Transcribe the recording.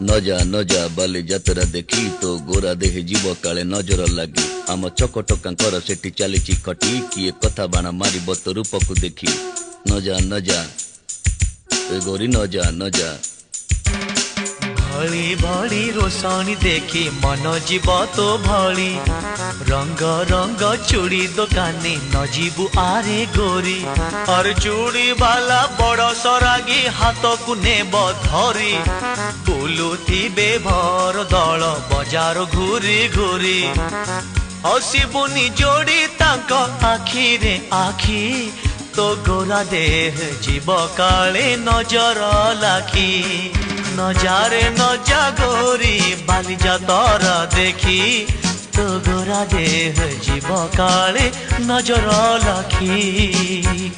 न जा बाली जातरा देखी तो गोरा देह जीव काले नजर लगी आम चकटकांकर सेठी चलीची खटी किए कथा बाण मारी तो रूप को देखी न जा ए गोरी न जा भली भली रोशनी देखी मन जीव तो भली रंग रंग चूड़ी दुकानी न जीवु आरे गोरी और चूड़ी वाला बड़ सरागी हाथ को नेब धरी बुलुथिबे भर दल बजार घूरी घूरी हसिबुनी जोड़ी तांक आखी रे आखी तो गोरा देह जीव काले नजर लाखी नजारे नजा गोरी बालिजा तोरा देखी तो गोरा देह जीव काले नजर लाखी।